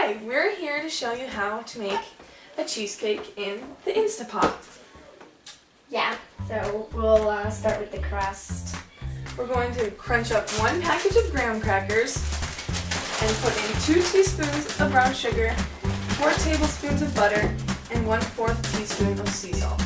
Hi, we're here to show you how to make a cheesecake in the InstantPot. Yeah, so we'll start with the crust. We're going to crunch up 1 package of graham crackers and put in 2 teaspoons of brown sugar, 4 tablespoons of butter, and 1/4 teaspoon of sea salt.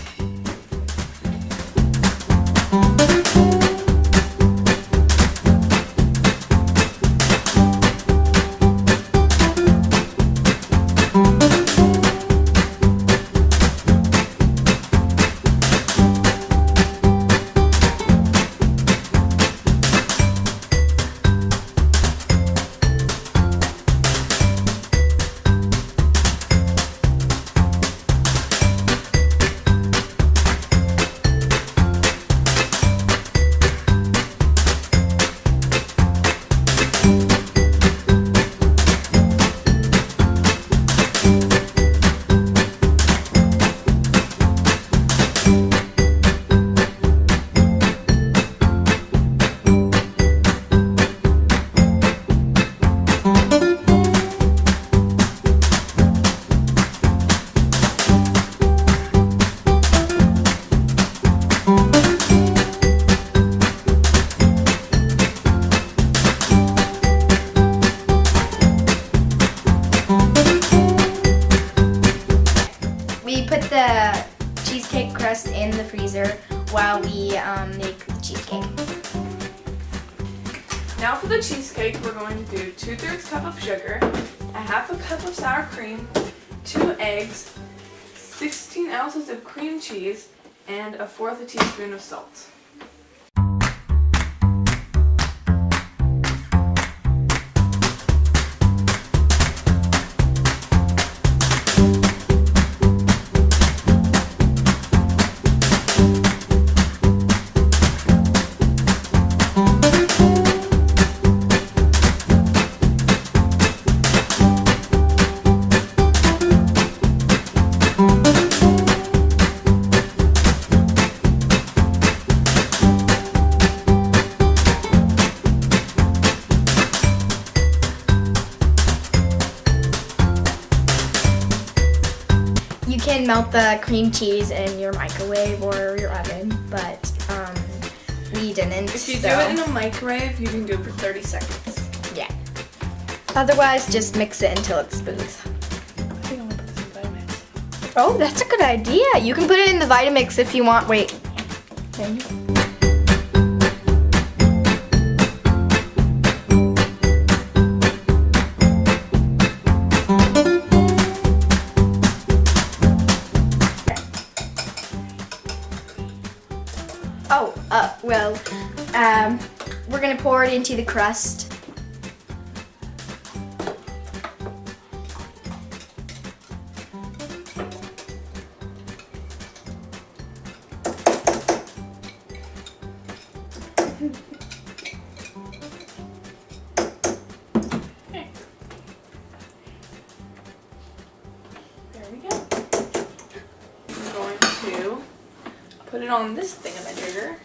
Put the cheesecake crust in the freezer while we make the cheesecake. Now for the cheesecake, we're going to do 2/3 cup of sugar, 1/2 cup of sour cream, 2 eggs, 16 ounces of cream cheese, and 1/4 teaspoon of salt. You can melt the cream cheese in your microwave or your oven, but we didn't. If you do it in a microwave, you can do it for 30 seconds. Yeah. Otherwise, just mix it until it's smooth. I think I'm gonna put this in Vitamix. Oh, that's a good idea. You can put it in the Vitamix if you want. Wait. We're gonna pour it into the crust. Okay. There we go. I'm going to put it on this thingamajigger.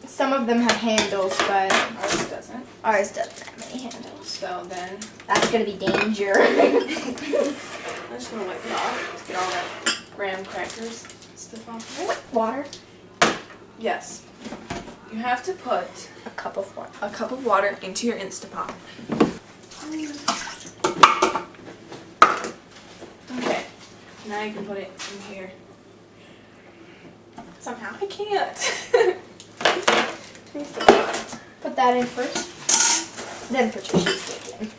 Some of them have handles, but Ours doesn't. ours doesn't have any handles. So then, That's gonna be danger. I'm just gonna wipe it off to get all that graham crackers stuff off of it. Water. Yes. You have to put A cup of water. a cup of water into your InstantPot. Okay. Now you can put it in here. Somehow I can't. Put that in first, then put your cheesecake in.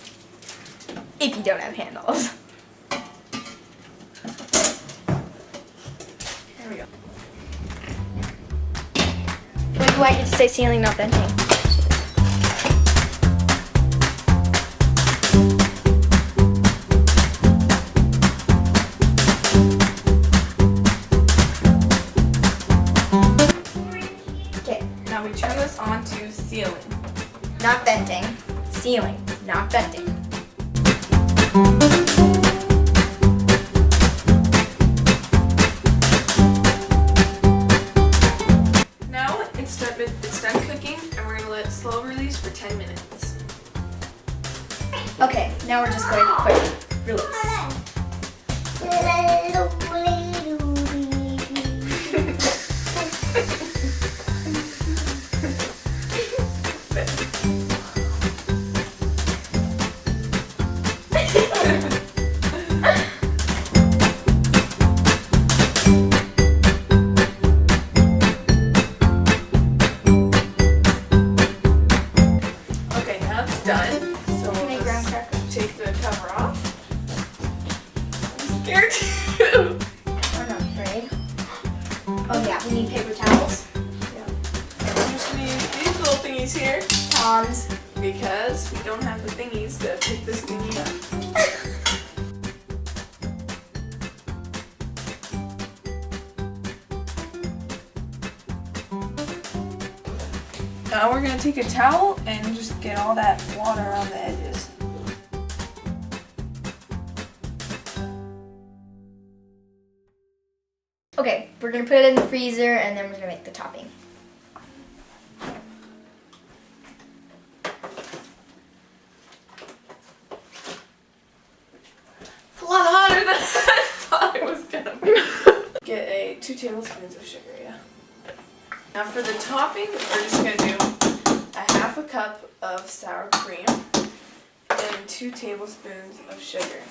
If you don't have handles. There we go. When do I get to say sealing, not venting? Okay, Now we turn this on to sealing. not venting. Sealing, not venting. Okay, now we're just going to quick release. Okay, now it's done. So Can I we'll graham just cracker? take the cover off. I'm scared too. I'm not afraid. Oh yeah, we need paper towels. I'm just gonna use these little thingies here Tom's. because we don't have the thingies to pick this thingy up. Now we're gonna take a towel and just get all that water on the edges. Okay, we're gonna put it in the freezer and then we're gonna make the topping. It's a lot hotter than I thought it was gonna be. Get 2 tablespoons of sugar, yeah. Now for the topping, we're just gonna do a half a cup of sour cream and 2 tablespoons of sugar.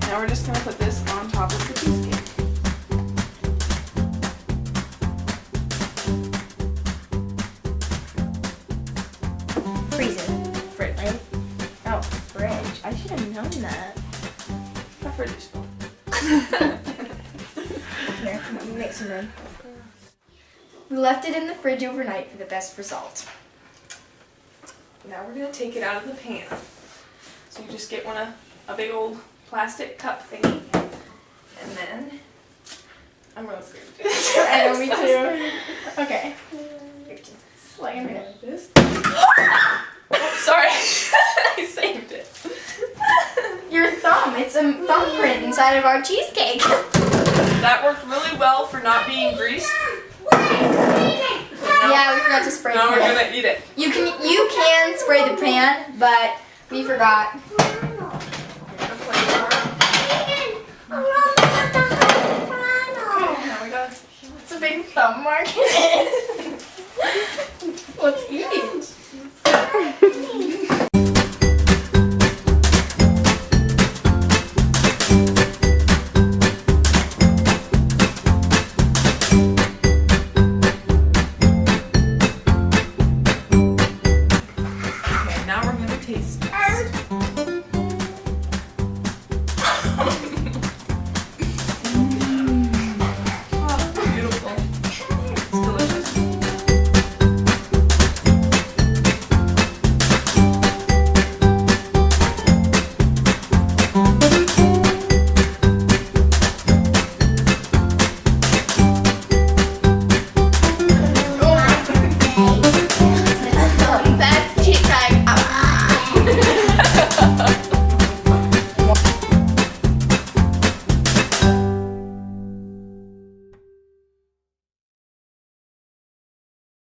Now we're just gonna put this on top of the cheesecake. Freezer. Fridge. Right? Oh, fridge. I should have known that. My fridge is full. Here, let me make some room. We left it in the fridge overnight for the best result. Now we're gonna take it out of the pan. So you just get a big old plastic cup thingy, and then I'm really scared to do this. I know, me too. Okay. Slam it like this. Oh, sorry, I saved it. Your thumb. It's a thumbprint inside of our cheesecake. That worked really well for not being greased. Yeah, we forgot to spray Now the we're pan. gonna eat it. You can spray the pan, but we forgot. Now we got It's a big thumb mark in it. Let's eat.